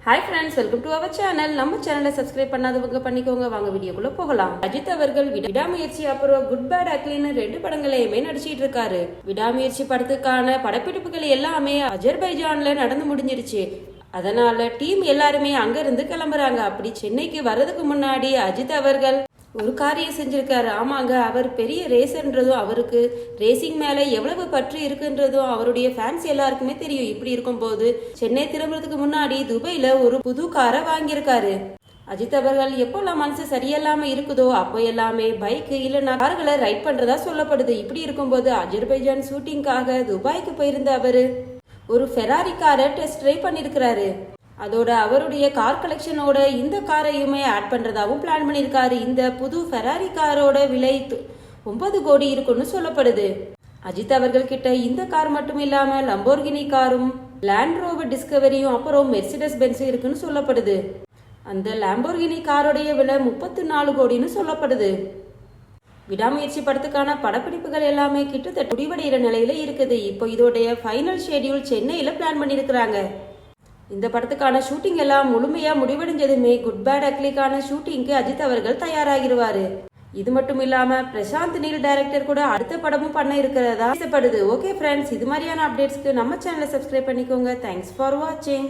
Hi friends, welcome to our channel. நம்ம சேனலை subscribe பண்ணாதவங்க பண்ணிக்கோங்க. வாங்க வீடியோக்குள்ள போகலாம். அஜித் அவர்கள் விடாமுயற்சி அப்புறம் குட் பேட் அக்லின்னு 2 படங்களையுமே நடிச்சிட்டு இருக்காரு. விடாமுயற்சி படத்துக்கான படப்பிடிப்புகள் எல்லாமே அஜர்பைஜான்ல நடந்து முடிஞ்சிருச்சு. அதனால டீம் எல்லாருமே அங்க இருந்து கிளம்புறாங்க. அப்படி சென்னைக்கு வர்றதுக்கு முன்னாடி அஜித் அவர்கள் ஒரு காரியம் செஞ்சிருக்காரு. ஆமாங்க, அவர் பெரிய ரேசர்ன்றதும் அவருக்கு ரேசிங் மேல எவ்வளவு பற்று இருக்குன்றதும் அவருடைய ஃபேன்ஸ் எல்லாருக்குமே தெரியும். இப்படி இருக்கும் போது சென்னை திரும்புறதுக்கு முன்னாடி துபாயில ஒரு புது காரை வாங்கியிருக்காரு. அஜித் அவர்கள் எப்போல்லாம் மனசு சரியில்லாம இருக்குதோ அப்போ எல்லாமே பைக் இல்லைன்னா கார்களை ரைட் பண்றதா சொல்லப்படுது. இப்படி இருக்கும்போது அஜர்பைஜான் ஷூட்டிங்காக துபாய்க்கு போயிருந்த அவரு ஒரு ஃபெராரி காரை டெஸ்ட் ட்ரைவ் பண்ணிருக்கிறாரு. அதோட அவருடைய கார் கலெக்ஷனோட இந்த காரையுமே ஆட் பண்றதாவும் பிளான் பண்ணிருக்காரு. இந்த புது ஃபெராரி காரோட விலை 9 கோடி இருக்குன்னு சொல்லப்படுது. அஜித் அவர்கள் கிட்ட இந்த கார் மட்டும் இல்லாம லம்போர்கினி காரும் லேண்ட் ரோவர் டிஸ்கவரியும் அப்புறம் மெர்சிடஸ் பென்ஸும் இருக்குன்னு சொல்லப்படுது. அந்த லாம்போர்கினி காரோடைய விலை 34 கோடின்னு சொல்லப்படுது. விடாமுயற்சி படத்துக்கான படப்பிடிப்புகள் எல்லாமே கிட்டத்தட்ட முடிவடைகிற நிலையில இருக்குது. இப்போ இதோடைய ஃபைனல் ஷெட்யூல் சென்னையில பிளான் பண்ணிருக்கிறாங்க. இந்த படத்துக்கான ஷூட்டிங் எல்லாம் முழுமையா முடிவடைஞ்சதுமே குட் பேட் அக்லிக்கான ஷூட்டிங்க்கு அஜித் அவர்கள் தயாராகிடுவாரு. இது மட்டும் இல்லாம பிரசாந்த் நீல் டைரக்டர் கூட அடுத்த படமும் பண்ண இருக்கிறதா பேசப்படுது. ஓகே ஃப்ரெண்ட்ஸ், இது மாதிரியான அப்டேட்ஸ்க்கு நம்ம சேனலை சப்ஸ்கிரைப் பண்ணிக்கோங்க. தேங்க்ஸ் ஃபார் வாட்சிங்.